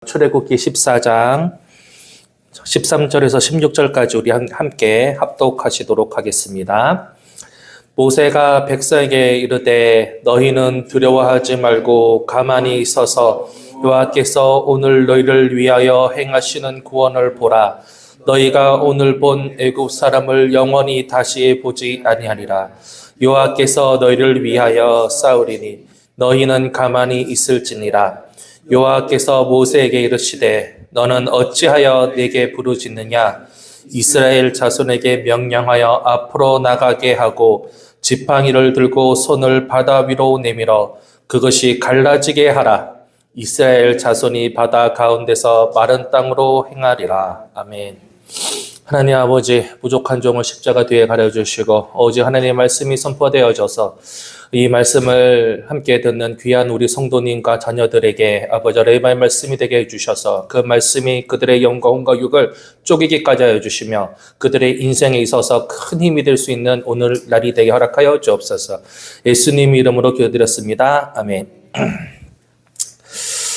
출애굽기 14장 13절에서 16절까지 우리 함께 합독하시도록 하겠습니다. 모세가 백성에게 이르되 너희는 두려워하지 말고 가만히 있어서 여호와께서 오늘 너희를 위하여 행하시는 구원을 보라. 너희가 오늘 본 애굽 사람을 영원히 다시 보지 아니하리라. 여호와께서 너희를 위하여 싸우리니 너희는 가만히 있을지니라. 여호와께서 모세에게 이르시되 너는 어찌하여 내게 부르짖느냐. 이스라엘 자손에게 명령하여 앞으로 나가게 하고 지팡이를 들고 손을 바다 위로 내밀어 그것이 갈라지게 하라. 이스라엘 자손이 바다 가운데서 마른 땅으로 행하리라. 아멘. 하나님 아버지, 부족한 종을 십자가 뒤에 가려주시고 오직 하나님의 말씀이 선포되어져서 이 말씀을 함께 듣는 귀한 우리 성도님과 자녀들에게 아버지 레마의 말씀이 되게 해주셔서 그 말씀이 그들의 영과 육을 쪼개기까지 하여 주시며 그들의 인생에 있어서 큰 힘이 될 수 있는 오늘 날이 되게 허락하여 주옵소서. 예수님 이름으로 기도드렸습니다. 아멘.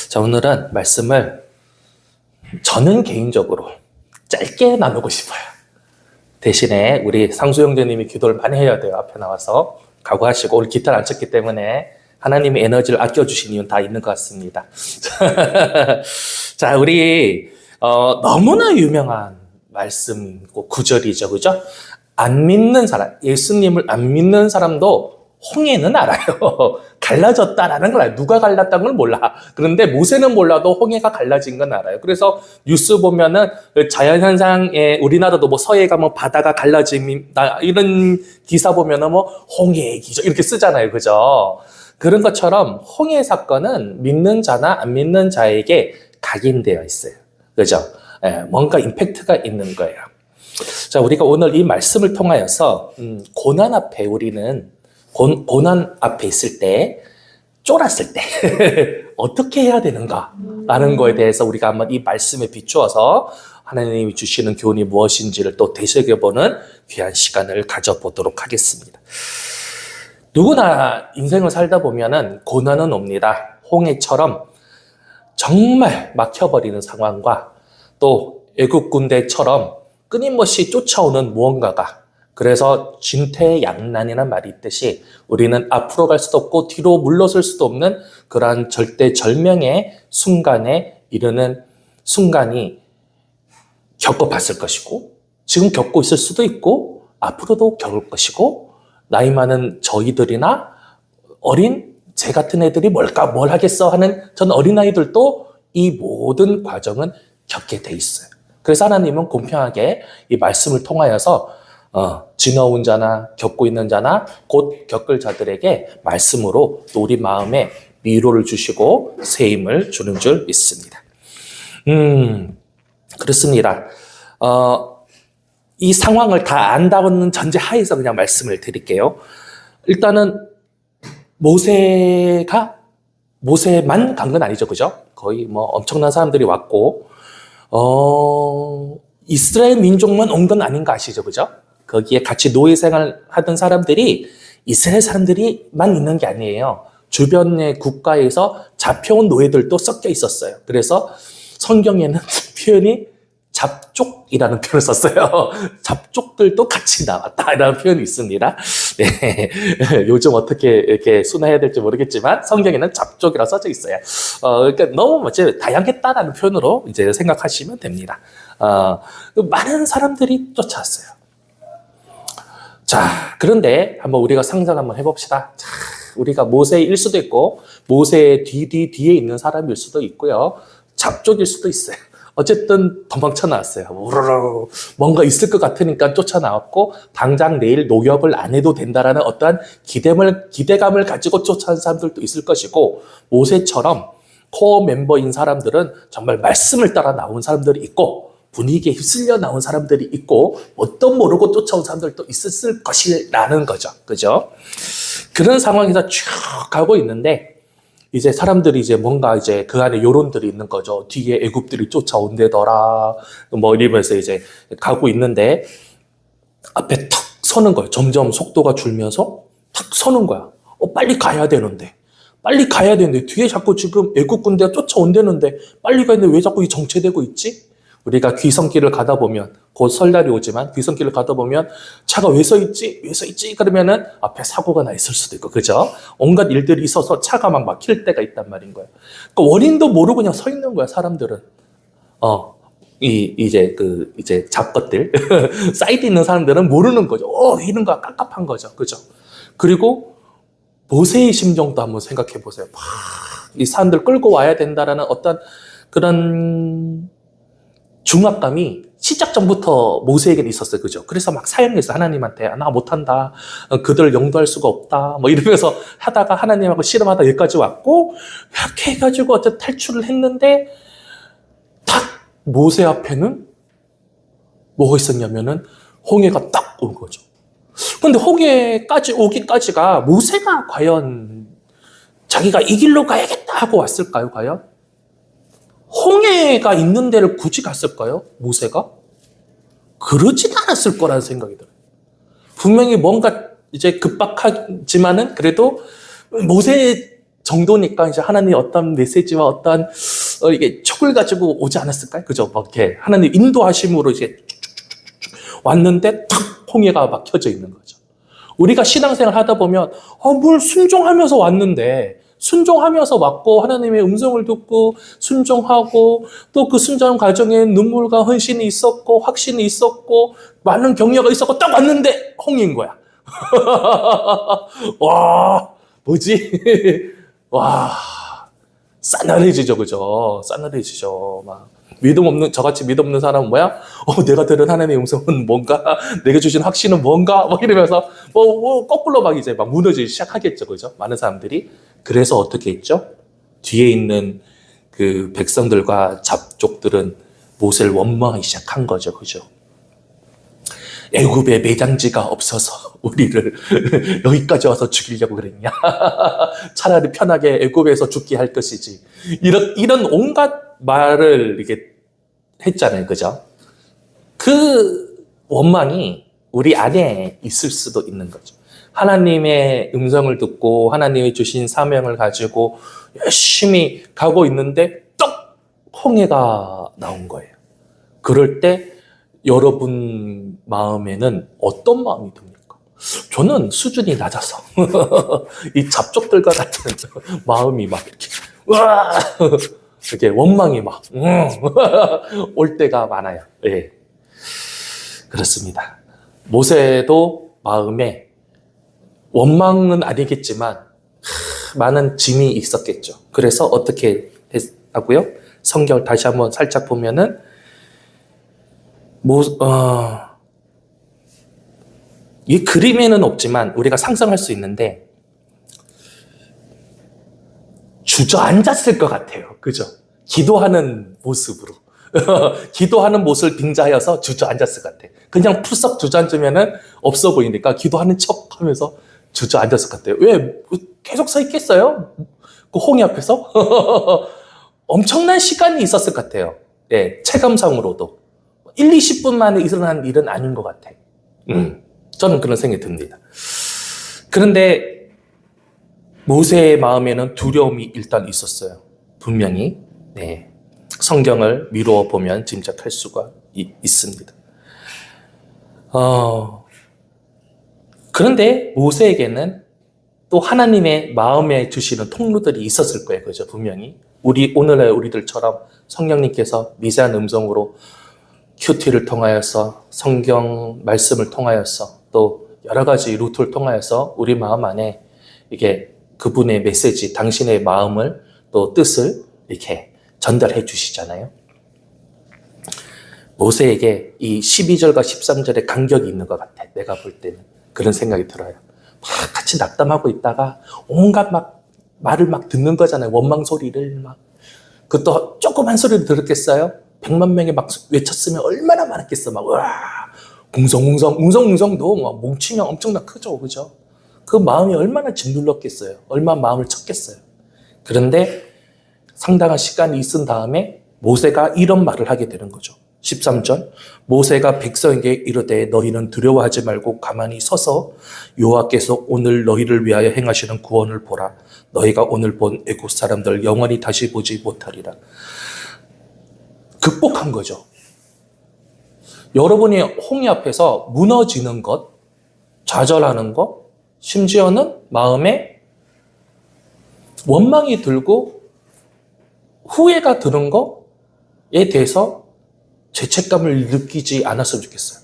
자, 오늘은 말씀을 저는 개인적으로 짧게 나누고 싶어요. 대신에 우리 상수 형제님이 기도를 많이 해야 돼요. 앞에 나와서 각오하시고 오늘 기타를 안 쳤기 때문에 하나님의 에너지를 아껴주신 이유는 다 있는 것 같습니다. 자, 우리 너무나 유명한 말씀이고 구절이죠, 그죠? 안 믿는 사람, 예수님을 안 믿는 사람도 홍해는 알아요. 갈라졌다라는 걸 알아요. 누가 갈랐다는 걸 몰라. 그런데 모세는 몰라도 홍해가 갈라진 건 알아요. 그래서 뉴스 보면은 자연현상에 우리나라도 뭐 서해 가면 바다가 갈라집니다. 이런 기사 보면은 뭐 홍해의 기적 이렇게 쓰잖아요. 그죠? 그런 것처럼 홍해 사건은 믿는 자나 안 믿는 자에게 각인되어 있어요. 그죠? 뭔가 임팩트가 있는 거예요. 자, 우리가 오늘 이 말씀을 통하여서 고난 앞에 우리는 고난 앞에 있을 때, 쫄았을 때 어떻게 해야 되는가라는 거에 대해서 우리가 한번 이 말씀에 비추어서 하나님이 주시는 교훈이 무엇인지를 또 되새겨보는 귀한 시간을 가져보도록 하겠습니다. 누구나 인생을 살다 보면은 고난은 옵니다. 홍해처럼 정말 막혀버리는 상황과 또 애국 군대처럼 끊임없이 쫓아오는 무언가가, 그래서 진퇴양난이라는 말이 있듯이 우리는 앞으로 갈 수도 없고 뒤로 물러설 수도 없는 그러한 절대절명의 순간에 이르는 순간이 겪어봤을 것이고 지금 겪고 있을 수도 있고 앞으로도 겪을 것이고 나이 많은 저희들이나 어린 제 같은 애들이 뭘 하겠어 하는 전 어린아이들도 이 모든 과정은 겪게 돼 있어요. 그래서 하나님은 공평하게 이 말씀을 통하여서 지나온 자나 겪고 있는 자나 곧 겪을 자들에게 말씀으로 또 우리 마음에 위로를 주시고 새 힘을 주는 줄 믿습니다. 그렇습니다. 이 상황을 다 안다는 전제 하에서 그냥 말씀을 드릴게요. 일단은 모세만 간 건 아니죠, 그죠? 거의 뭐 엄청난 사람들이 왔고 이스라엘 민족만 온 건 아닌가 아시죠, 그죠? 거기에 같이 노예 생활 하던 사람들이 이스라엘 사람들이만 있는 게 아니에요. 주변의 국가에서 잡혀온 노예들도 섞여 있었어요. 그래서 성경에는 표현이 잡족이라는 표현을 썼어요. 잡족들도 같이 나왔다라는 표현이 있습니다. 네. 요즘 어떻게 이렇게 순화해야 될지 모르겠지만 성경에는 잡족이라고 써져 있어요. 그러니까 너무 다양했다라는 표현으로 이제 생각하시면 됩니다. 많은 사람들이 쫓아왔어요. 자, 그런데 한번 우리가 상상 한번 해봅시다. 자, 우리가 모세일 수도 있고 모세의 뒤에 있는 사람일 수도 있고요. 잡족일 수도 있어요. 어쨌든 도망쳐 나왔어요. 우르르 뭔가 있을 것 같으니까 쫓아나왔고 당장 내일 노역을 안 해도 된다라는 어떠한 기대감을 가지고 쫓아온 사람들도 있을 것이고 모세처럼 코어 멤버인 사람들은 정말 말씀을 따라 나온 사람들이 있고 분위기에 휩쓸려 나온 사람들이 있고 뭣도 모르고 쫓아온 사람들도 있었을 것이라는 거죠. 그죠? 그런 상황에서 쭉 가고 있는데 이제 사람들이 이제 뭔가 이제 그 안에 여론들이 있는 거죠. 뒤에 애굽들이 쫓아온대더라. 뭐 이러면서 이제 가고 있는데 앞에 탁 서는 거예요. 점점 속도가 줄면서 탁 서는 거야. 빨리 가야 되는데. 빨리 가야 되는데 뒤에 자꾸 지금 애국 군대가 쫓아온다는데 빨리 가야 되는데 왜 자꾸 이 정체되고 있지? 우리가 귀성길을 가다 보면 곧 설날이 오지만 귀성길을 가다 보면 차가 왜 서 있지? 왜 서 있지? 그러면은 앞에 사고가 나 있을 수도 있고 그죠? 온갖 일들이 있어서 차가 막 막힐 때가 있단 말인 거예요. 그러니까 원인도 모르고 그냥 서 있는 거야 사람들은. 이제 잡것들 사이트 있는 사람들은 모르는 거죠. 이런 거 깝깝한 거죠. 그죠? 그리고 모세의 심정도 한번 생각해 보세요. 이 사람들 끌고 와야 된다라는 어떤 그런 중압감이 시작 전부터 모세에게는 있었어요. 그죠? 그래서 막 사형했어요. 하나님한테. 나 못한다. 그들을 영도할 수가 없다. 뭐 이러면서 하다가 하나님하고 씨름하다 여기까지 왔고, 이렇게 해가지고 어쨌든 탈출을 했는데, 딱 모세 앞에는 뭐가 있었냐면은 홍해가 딱 온 거죠. 근데 홍해까지 오기까지가 모세가 과연 자기가 이 길로 가야겠다 하고 왔을까요? 과연? 홍해가 있는 데를 굳이 갔을까요? 모세가? 그러진 않았을 거라는 생각이 들어요. 분명히 뭔가 이제 급박하지만은 그래도 모세 정도니까 이제 하나님의 어떤 메시지와 어떤 이게 촉을 가지고 오지 않았을까요? 그죠? 막 이렇게 하나님 인도하심으로 이제 쭉쭉쭉쭉 왔는데 탁 홍해가 막 켜져 있는 거죠. 우리가 신앙생활 하다 보면 뭘 순종하면서 왔는데 순종하면서 왔고 하나님의 음성을 듣고 순종하고 또 그 순종 과정에 눈물과 헌신이 있었고 확신이 있었고 많은 격려가 있었고 딱 왔는데 홍해인 거야. 와 뭐지? 와 싸늘해지죠, 그죠? 싸늘해지죠. 막 믿음 없는 저같이 믿음 없는 사람은 뭐야? 내가 들은 하나님의 음성은 뭔가? 내가 주신 확신은 뭔가? 뭐 이러면서 거꾸로 막 이제 막 무너지기 시작하겠죠, 그죠? 많은 사람들이. 그래서 어떻게 했죠? 뒤에 있는 그 백성들과 잡족들은 모세를 원망하기 시작한 거죠, 그죠? 애굽에 매장지가 없어서 우리를 여기까지 와서 죽이려고 그랬냐? 차라리 편하게 애굽에서 죽게 할 것이지. 이런 온갖 말을 이렇게 했잖아요, 그죠? 그 원망이 우리 안에 있을 수도 있는 거죠. 하나님의 음성을 듣고 하나님이 주신 사명을 가지고 열심히 가고 있는데 떡 홍해가 나온 거예요. 그럴 때 여러분 마음에는 어떤 마음이 듭니까? 저는 수준이 낮아서 이 잡족들과 같은 마음이 막 이렇게 이렇게 원망이 막 올 때가 많아요. 예, 그렇습니다. 모세도 마음에 원망은 아니겠지만 많은 짐이 있었겠죠. 그래서 어떻게 했다고요? 성경을 다시 한번 살짝 보면은 이 그림에는 없지만 우리가 상상할 수 있는데 주저앉았을 것 같아요. 그죠? 기도하는 모습으로. 기도하는 모습을 빙자하여서 주저앉았을 것 같아. 그냥 풀썩 주저앉으면은 없어 보이니까 기도하는 척 하면서 주저앉았을 것 같아요. 왜? 계속 서 있겠어요? 그 홍해 앞에서? 엄청난 시간이 있었을 것 같아요. 예, 체감상으로도. 1, 20분 만에 일어난 일은 아닌 것 같아. 저는 그런 생각이 듭니다. 그런데 모세의 마음에는 두려움이 일단 있었어요. 분명히. 네. 성경을 미루어 보면 짐작할 수가 있습니다. 그런데 모세에게는 또 하나님의 마음에 주시는 통로들이 있었을 거예요. 그죠? 분명히. 오늘의 우리들처럼 성령님께서 미세한 음성으로 큐티를 통하여서 성경 말씀을 통하여서 또 여러 가지 루트를 통하여서 우리 마음 안에 이게 그분의 메시지, 당신의 마음을 또 뜻을 이렇게 전달해 주시잖아요. 모세에게 이 12절과 13절의 간격이 있는 것 같아. 내가 볼 때는 그런 생각이 들어요. 막 같이 낙담하고 있다가 온갖 막 말을 막 듣는 거잖아요. 원망 소리를 막. 그것도 조그만 소리를 들었겠어요? 100만 명이 막 외쳤으면 얼마나 많았겠어. 막, 와, 웅성웅성도 막 뭉치면 엄청나 크죠. 그죠? 그 마음이 얼마나 짓눌렀겠어요. 얼마나 마음을 쳤겠어요. 그런데 상당한 시간이 있은 다음에 모세가 이런 말을 하게 되는 거죠. 13절 모세가 백성에게 이르되 너희는 두려워하지 말고 가만히 서서 여호와께서 오늘 너희를 위하여 행하시는 구원을 보라. 너희가 오늘 본 애굽 사람들 영원히 다시 보지 못하리라. 극복한 거죠. 여러분이 홍해 앞에서 무너지는 것, 좌절하는 것, 심지어는 마음에 원망이 들고 후회가 드는 것에 대해서 죄책감을 느끼지 않았으면 좋겠어요.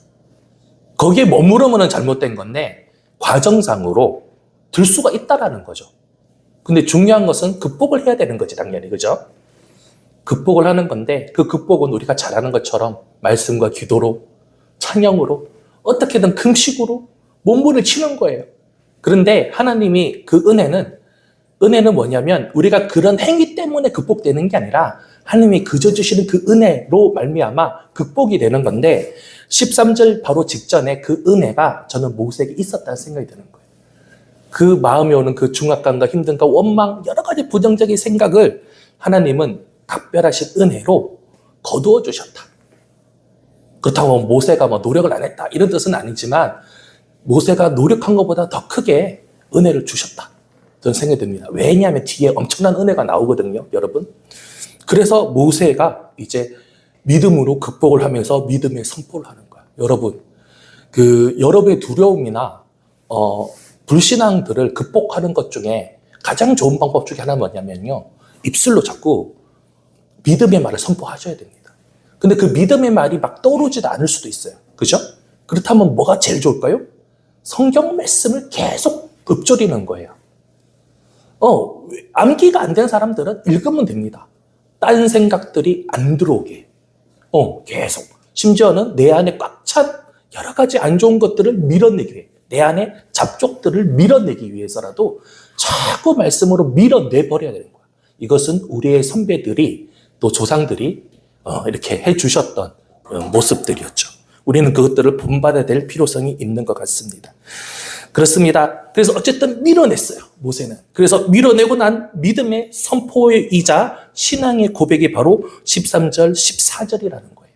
거기에 머무르면 잘못된 건데 과정상으로 들 수가 있다라는 거죠. 근데 중요한 것은 극복을 해야 되는 거지, 당연히. 그죠? 극복을 하는 건데 그 극복은 우리가 잘하는 것처럼 말씀과 기도로, 찬양으로, 어떻게든 금식으로 몸부림을 치는 거예요. 그런데 하나님이 그 은혜는 뭐냐면 우리가 그런 행위 때문에 극복되는 게 아니라 하나님이 그저 주시는 그 은혜로 말미암아 극복이 되는 건데 13절 바로 직전에 그 은혜가 저는 모세에게 있었다는 생각이 드는 거예요. 그 마음에 오는 그 중압감과 힘듦과 원망, 여러 가지 부정적인 생각을 하나님은 각별하신 은혜로 거두어 주셨다. 그렇다고 모세가 노력을 안 했다 이런 뜻은 아니지만 모세가 노력한 것보다 더 크게 은혜를 주셨다. 저는 생각이 듭니다. 왜냐하면 뒤에 엄청난 은혜가 나오거든요, 여러분. 그래서 모세가 이제 믿음으로 극복을 하면서 믿음의 선포를 하는 거야. 여러분, 여러분의 두려움이나 불신앙들을 극복하는 것 중에 가장 좋은 방법 중에 하나는 뭐냐면요, 입술로 자꾸 믿음의 말을 선포하셔야 됩니다. 근데 그 믿음의 말이 막 떠오르지도 않을 수도 있어요. 그죠? 그렇다면 뭐가 제일 좋을까요? 성경 말씀을 계속 읊조리는 거예요. 암기가 안 된 사람들은 읽으면 됩니다. 딴 생각들이 안 들어오게. 계속. 심지어는 내 안에 꽉 찬 여러 가지 안 좋은 것들을 밀어내기 위해, 내 안에 잡족들을 밀어내기 위해서라도 자꾸 말씀으로 밀어내버려야 되는 거야. 이것은 우리의 선배들이 또 조상들이 이렇게 해주셨던 그런 모습들이었죠. 우리는 그것들을 본받아야 될 필요성이 있는 것 같습니다. 그렇습니다. 그래서 어쨌든 밀어냈어요, 모세는. 그래서 밀어내고 난 믿음의 선포이자 신앙의 고백이 바로 13절, 14절이라는 거예요.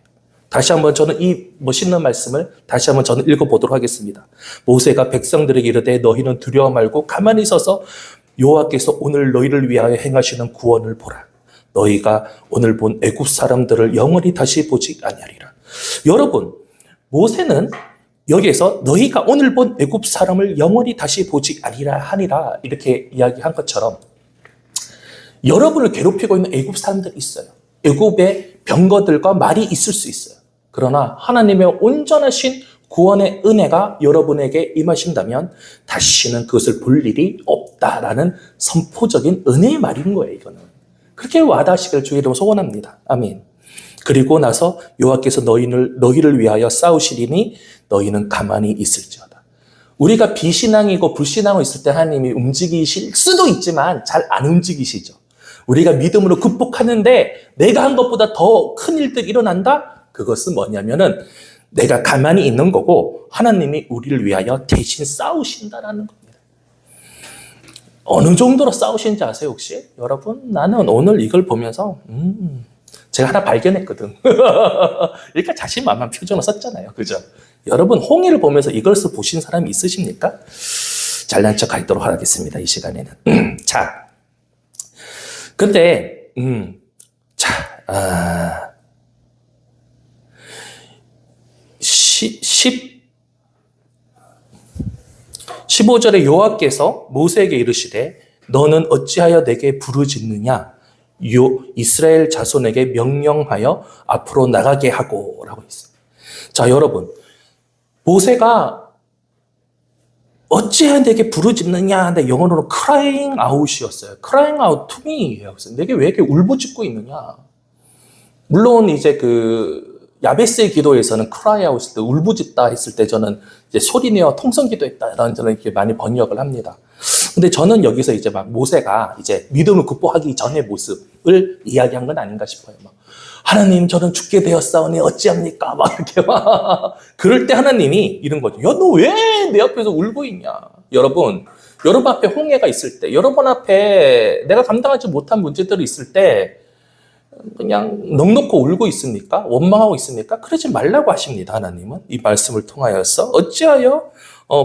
다시 한번 저는 이 멋있는 말씀을 다시 한번 저는 읽어보도록 하겠습니다. 모세가 백성들에게 이르되 너희는 두려워 말고 가만히 서서 여호와께서 오늘 너희를 위하여 행하시는 구원을 보라. 너희가 오늘 본 애굽 사람들을 영원히 다시 보지 아니하리라. 여러분, 모세는 여기에서 너희가 오늘 본 애굽 사람을 영원히 다시 보지 아니하리라 이렇게 이야기한 것처럼 여러분을 괴롭히고 있는 애굽 사람들이 있어요. 애굽의 병거들과 말이 있을 수 있어요. 그러나 하나님의 온전하신 구원의 은혜가 여러분에게 임하신다면 다시는 그것을 볼 일이 없다라는 선포적인 은혜의 말인 거예요. 이거는 그렇게 와닿으시길 주의 이름으로 소원합니다. 아멘. 그리고 나서 여호와께서 너희를 위하여 싸우시리니 너희는 가만히 있을지어다. 우리가 비신앙이고 불신앙으로 있을 때 하나님이 움직이실 수도 있지만 잘 안 움직이시죠. 우리가 믿음으로 극복하는데 내가 한 것보다 더 큰 일들이 일어난다? 그것은 뭐냐면은 내가 가만히 있는 거고 하나님이 우리를 위하여 대신 싸우신다라는 겁니다. 어느 정도로 싸우시는지 아세요 혹시? 여러분, 나는 오늘 이걸 보면서 제가 하나 발견했거든. 그러니까 자신만만 표정을 썼잖아요. 그죠? 여러분, 홍해를 보면서 이것을 보신 사람이 있으십니까? 잘난 척 하도록 하겠습니다. 이 시간에는. 자, 근데 15절에 여호와께서 모세에게 이르시되 너는 어찌하여 내게 부르짖느냐? 이스라엘 자손에게 명령하여 앞으로 나가게 하고 라고 했어요. 자, 여러분, 모세가 어찌하여 내게 부르짖느냐? 근데 영어로는 crying out이었어요. crying out to me예요. 내게 왜 이렇게 울부짖고 있느냐? 물론 이제 야베스의 기도에서는 cry out 했을 때, 울부짖다 했을 때 저는 이제 소리내어 통성 기도했다라는 저는 이렇게 많이 번역을 합니다. 근데 저는 여기서 이제 막 모세가 이제 믿음을 극복하기 전의 모습을 이야기한 건 아닌가 싶어요. 막 하나님, 저는 죽게 되었사오니 어찌합니까? 막 이렇게 막 그럴 때 하나님이 이런 거죠. 야, 너 왜 내 앞에서 울고 있냐? 여러분 앞에 홍해가 있을 때, 여러분 앞에 내가 감당하지 못한 문제들이 있을 때 그냥 넋놓고 울고 있습니까? 원망하고 있습니까? 그러지 말라고 하십니다. 하나님은 이 말씀을 통하여서 어찌하여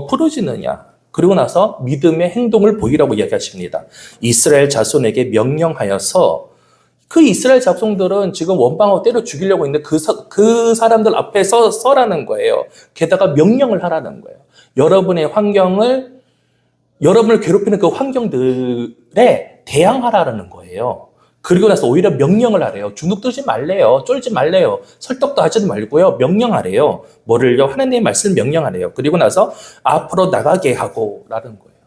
부르짖느냐. 그리고 나서 믿음의 행동을 보이라고 이야기하십니다. 이스라엘 자손에게 명령하여서 그 이스라엘 자손들은 지금 원방하고 때려 죽이려고 있는데 그 사람들 앞에서 서라는 거예요. 게다가 명령을 하라는 거예요. 여러분을 괴롭히는 그 환경들에 대항하라는 거예요. 그리고 나서 오히려 명령을 하래요. 주눅들지 말래요. 쫄지 말래요. 설득도 하지 말고요. 명령하래요. 뭐를요? 하나님의 말씀을 명령하래요. 그리고 나서 앞으로 나가게 하고 라는 거예요.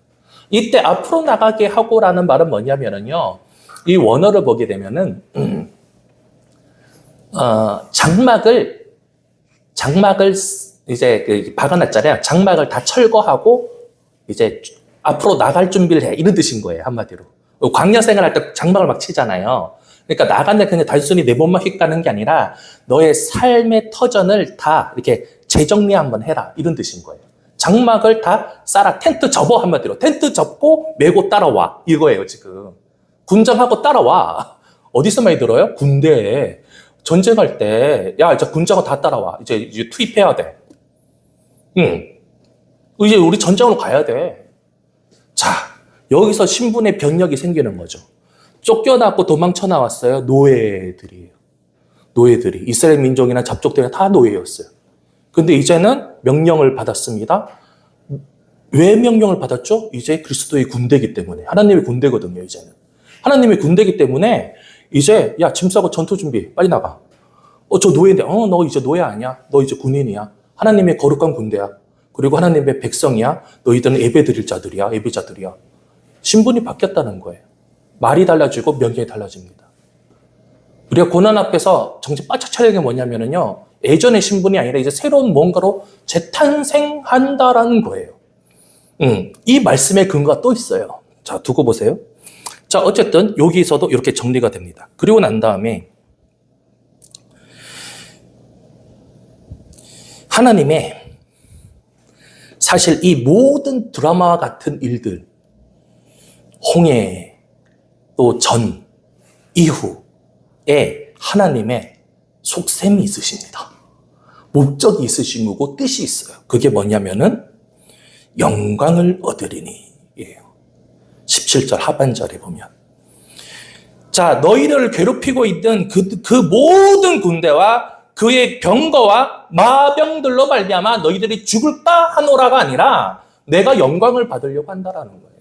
이때 앞으로 나가게 하고 라는 말은 뭐냐면은요. 이 원어를 보게 되면은 장막을 이제 박아놨잖아요. 장막을 다 철거하고 이제 앞으로 나갈 준비를 해. 이런 뜻인 거예요. 한마디로. 광야 생활할 때 장막을 막 치잖아요. 그러니까 나간데 그냥 단순히 내 몸만 휙 가는 게 아니라 너의 삶의 터전을 다 이렇게 재정리 한번 해라. 이런 뜻인 거예요. 장막을 다 쌓아. 텐트 접어. 한마디로. 텐트 접고 메고 따라와. 이거예요, 지금. 군장하고 따라와. 어디서 많이 들어요? 군대에. 전쟁할 때, 야, 이제 군장하고 다 따라와. 이제 투입해야 돼. 이제 우리 전장으로 가야 돼. 자, 여기서 신분의 병력이 생기는 거죠. 쫓겨나고 도망쳐 나왔어요. 노예들이에요. 노예들이. 이스라엘 민족이나 잡족들이 다 노예였어요. 근데 이제는 명령을 받았습니다. 왜 명령을 받았죠? 이제 그리스도의 군대이기 때문에. 하나님의 군대거든요, 이제는. 하나님의 군대이기 때문에 이제 야, 짐 싸고 전투 준비. 빨리 나가. 저 노예인데. 너 이제 노예 아니야. 너 이제 군인이야. 하나님의 거룩한 군대야. 그리고 하나님의 백성이야. 너희들은 예배드릴 자들이야. 예배자들이야. 신분이 바뀌었다는 거예요. 말이 달라지고 명령이 달라집니다. 우리가 고난 앞에서 정신 바짝 차리는 게 뭐냐면요. 예전의 신분이 아니라 이제 새로운 뭔가로 재탄생한다라는 거예요. 이 말씀의 근거가 또 있어요. 자, 두고 보세요. 자, 어쨌든 여기서도 이렇게 정리가 됩니다. 그리고 난 다음에 하나님의 사실 이 모든 드라마와 같은 일들, 홍해, 또 전, 이후에 하나님의 속셈이 있으십니다. 목적이 있으신 거고 뜻이 있어요. 그게 뭐냐면은 영광을 얻으리니 예요. 17절 하반절에 보면 자, 너희를 괴롭히고 있던 그 모든 군대와 그의 병거와 마병들로 말미암아 너희들이 죽을까 하노라가 아니라 내가 영광을 받으려고 한다라는 거예요.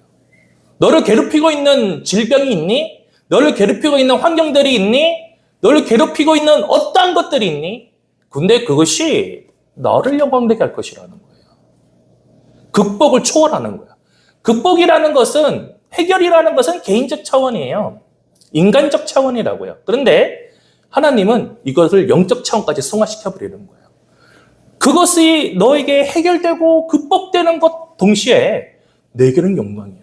너를 괴롭히고 있는 질병이 있니? 너를 괴롭히고 있는 환경들이 있니? 너를 괴롭히고 있는 어떠한 것들이 있니? 근데 그것이 너를 영광되게 할 것이라는 거예요. 극복을 초월하는 거야. 극복이라는 것은, 해결이라는 것은 개인적 차원이에요. 인간적 차원이라고요. 그런데 하나님은 이것을 영적 차원까지 승화시켜버리는 거예요. 그것이 너에게 해결되고 극복되는 것 동시에 내게는 영광이야.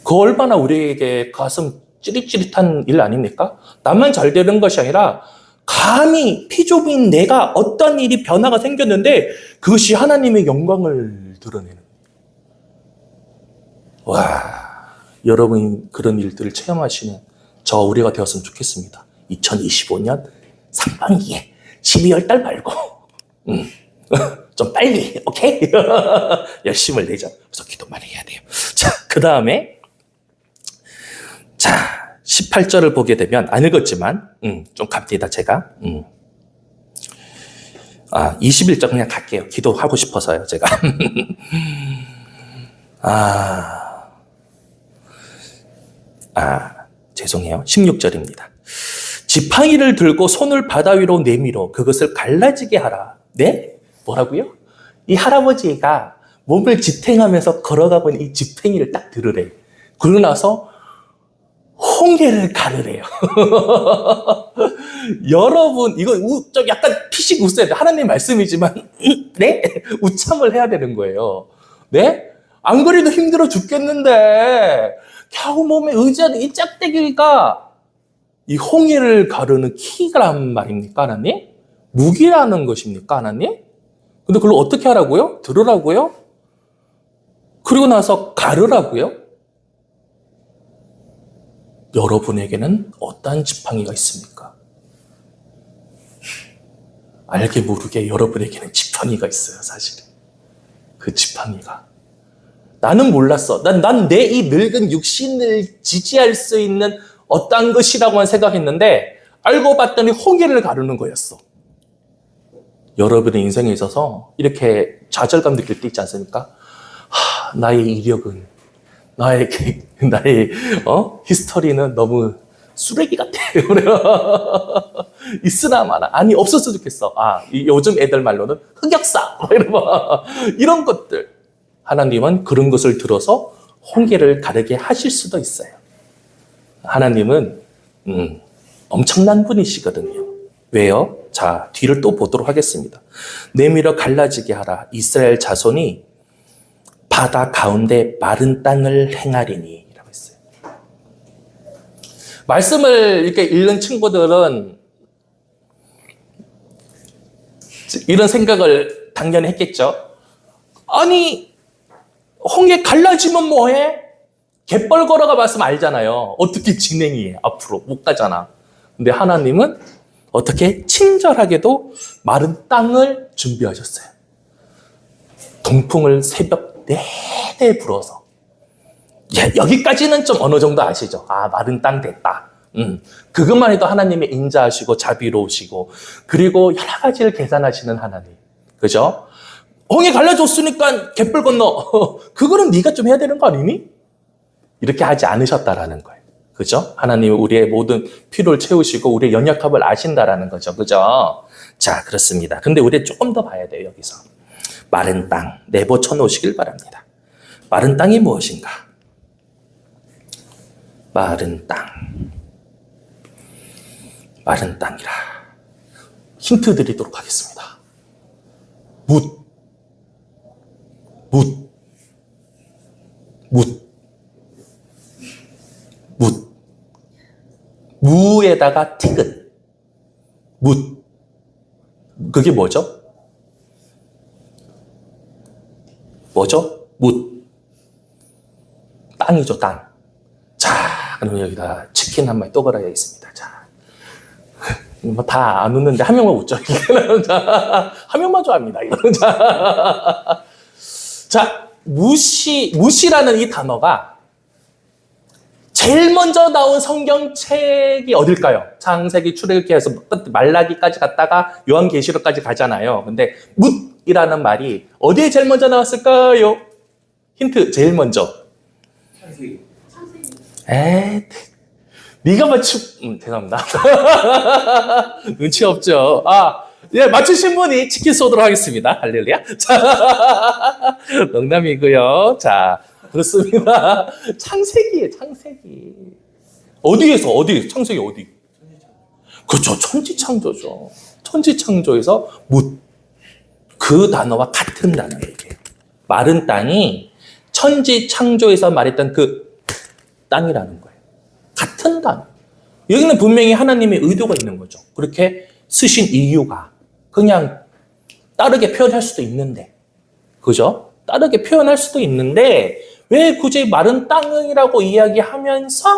그 얼마나 우리에게 가슴 찌릿찌릿한 일 아닙니까? 나만 잘 되는 것이 아니라 감히 피조물인 내가 어떤 일이 변화가 생겼는데 그것이 하나님의 영광을 드러내는. 와, 여러분 그런 일들을 체험하시는 우리가 되었으면 좋겠습니다. 2025년 상반기에 12월 달 말고 좀 빨리, 오케이? 열심을 내자. 그래서 기도 많이 해야 돼요. 자, 그 다음에 자, 18절을 보게 되면 안 읽었지만 좀 갑니다, 제가. 21절 그냥 갈게요. 기도하고 싶어서요, 제가. 죄송해요. 16절입니다. 지팡이를 들고 손을 바다 위로 내밀어 그것을 갈라지게 하라. 네? 뭐라고요? 이 할아버지가 몸을 지탱하면서 걸어가고 있는 이 지팡이를 딱 들으래. 그러고 나서 홍해를 가르래요. 여러분, 이거 좀 약간 피식 웃어야 돼. 하나님 말씀이지만, 네? 우참을 해야 되는 거예요. 네? 안 그래도 힘들어 죽겠는데, 겨우 몸에 의지하는 이 짝대기가 이 홍해를 가르는 키란 말입니까, 하나님? 무기라는 것입니까, 하나님? 근데 그걸 어떻게 하라고요? 들으라고요? 그리고 나서 가르라고요? 여러분에게는 어떠한 지팡이가 있습니까? 알게 모르게 여러분에게는 지팡이가 있어요, 사실은. 그 지팡이가. 나는 몰랐어. 난 내 이 늙은 육신을 지지할 수 있는 어떠한 것이라고만 생각했는데 알고 봤더니 홍해를 가르는 거였어. 여러분의 인생에 있어서 이렇게 좌절감 느낄 때 있지 않습니까? 나의 이력은, 나의 히스토리는 너무 쓰레기 같아. 있으나 마나. 아니, 없었으면 좋겠어. 요즘 애들 말로는 흑역사. 이런 것들. 하나님은 그런 것을 들어서 홍해를 가르게 하실 수도 있어요. 하나님은 엄청난 분이시거든요. 왜요? 자, 뒤를 또 보도록 하겠습니다. 내밀어 갈라지게 하라. 이스라엘 자손이 바다 가운데 마른 땅을 행하리니 라고 했어요. 말씀을 이렇게 읽는 친구들은 이런 생각을 당연히 했겠죠. 아니, 홍해 갈라지면 뭐해? 갯벌 걸어가 봤으면 알잖아요. 어떻게 진행이 해? 앞으로 못 가잖아. 근데 하나님은 어떻게 친절하게도 마른 땅을 준비하셨어요. 동풍을 새벽 내내 불어서. 여기까지는 좀 어느 정도 아시죠? 마른 땅 됐다. 그것만 해도 하나님의 인자하시고 자비로우시고 그리고 여러 가지를 계산하시는 하나님. 그죠? 홍해 갈라졌으니까 갯벌 건너. 그거는 네가 좀 해야 되는 거 아니니? 이렇게 하지 않으셨다라는 거예요. 그죠? 하나님은 우리의 모든 필요를 채우시고 우리의 연약함을 아신다라는 거죠. 그죠? 자, 그렇습니다. 근데 우리 조금 더 봐야 돼요, 여기서. 마른 땅, 내버쳐 놓으시길 바랍니다. 마른 땅이 무엇인가? 마른 땅. 마른 땅이라. 힌트 드리도록 하겠습니다. 묻. 무에다가 티귿. 묻. 그게 뭐죠? 묻. 땅이죠, 땅. 자, 그럼 여기다 치킨 한 마리 또 걸어야겠습니다. 자. 뭐 다 안 웃는데 한 명만 웃죠. 한 명만 좋아합니다. 자, 무시라는 이 단어가 제일 먼저 나온 성경책이 어딜까요? 창세기, 출애굽기 해서 말라기까지 갔다가 요한계시록까지 가잖아요. 근데 묻이라는 말이 어디에 제일 먼저 나왔을까요? 힌트, 제일 먼저. 창세기. 네가 죄송합니다. 눈치 없죠? 맞추신 분이 치킨 쏘도록 하겠습니다. 할렐루야. 자, 농담이고요. 자, 그렇습니다. 창세기에 창세기. 어디? 창세기 어디? 그렇죠. 천지창조죠. 천지창조에서 묻. 그 단어와 같은 단어예요, 이게. 마른 땅이 천지창조에서 말했던 그 땅이라는 거예요. 같은 단어. 여기는 분명히 하나님의 의도가 있는 거죠. 그렇게 쓰신 이유가 그냥 다르게 표현할 수도 있는데, 그죠? 다르게 표현할 수도 있는데 왜 굳이 마른 땅이라고 이야기하면서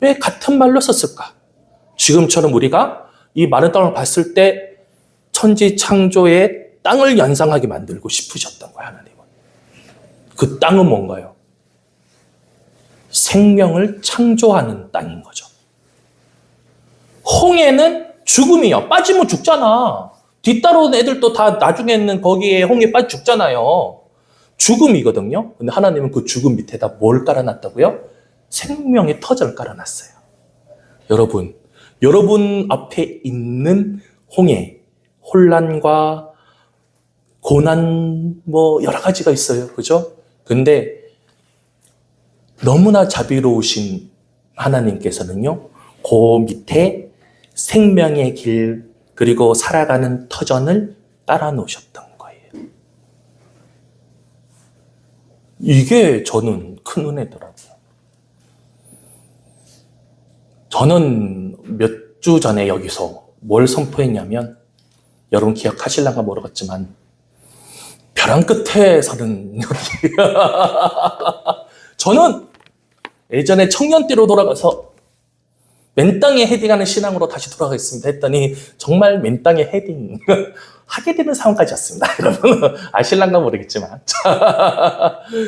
왜 같은 말로 썼을까? 지금처럼 우리가 이 마른 땅을 봤을 때 천지창조의 땅을 연상하게 만들고 싶으셨던 거예요, 하나님은. 그 땅은 뭔가요? 생명을 창조하는 땅인 거죠. 홍해는 죽음이요. 빠지면 죽잖아. 뒤따라오는 애들도 다 나중에는 거기에 홍해 빠져 죽잖아요. 죽음이거든요. 근데 하나님은 그 죽음 밑에다 뭘 깔아놨다고요? 생명의 터전을 깔아놨어요. 여러분 앞에 있는 홍해, 혼란과 고난, 여러 가지가 있어요. 그죠? 근데 너무나 자비로우신 하나님께서는요, 그 밑에 생명의 길, 그리고 살아가는 터전을 깔아놓으셨던 거예요. 이게 저는 큰 은혜더라고요. 저는 몇 주 전에 여기서 뭘 선포했냐면, 여러분 기억하실랑가 모르겠지만, 벼랑 끝에 사는 여기. 저는 예전에 청년 때로 돌아가서 맨 땅에 헤딩하는 신앙으로 다시 돌아가겠습니다 했더니 정말 맨 땅에 헤딩 하게 되는 상황까지였습니다. 여러분 아실랑가 모르겠지만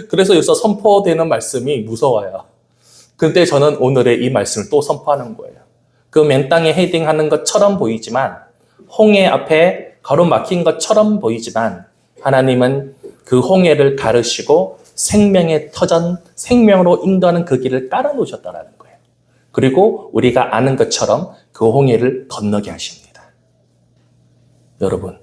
그래서 여기서 선포되는 말씀이 무서워요. 근데 저는 오늘의 이 말씀을 또 선포하는 거예요. 그 맨 땅에 헤딩하는 것처럼 보이지만 홍해 앞에 가로막힌 것처럼 보이지만 하나님은 그 홍해를 가르시고 생명의 터전, 생명으로 인도하는 그 길을 깔아놓으셨다는 거예요. 그리고 우리가 아는 것처럼 그 홍해를 건너게 하십니다. 여러분,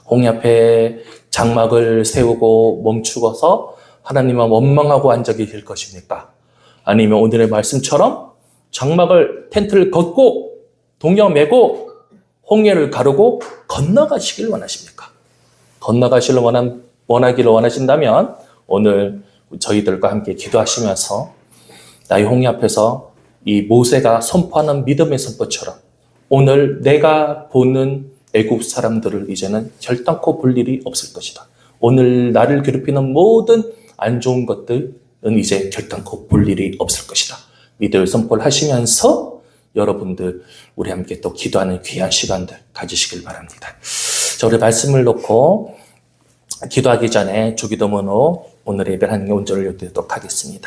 홍해 앞에 장막을 세우고 멈추어서 하나님은 원망하고 앉아 계실 것입니까? 아니면 오늘의 말씀처럼 장막을, 텐트를 걷고 동여 매고 홍해를 가르고 건너가시길 원하십니까? 건너가시길 원하기를 원하신다면 오늘 저희들과 함께 기도하시면서 나의 홍해 앞에서 이 모세가 선포하는 믿음의 선포처럼 오늘 내가 보는 애국 사람들을 이제는 결단코 볼 일이 없을 것이다. 오늘 나를 괴롭히는 모든 안 좋은 것들은 이제 결단코 볼 일이 없을 것이다. 믿음의 선포를 하시면서 여러분들 우리 함께 또 기도하는 귀한 시간들 가지시길 바랍니다. 자, 우리 말씀을 놓고 기도하기 전에 주기도문으로 오늘의 예배를 하는 게 온전을 요구하도록 하겠습니다.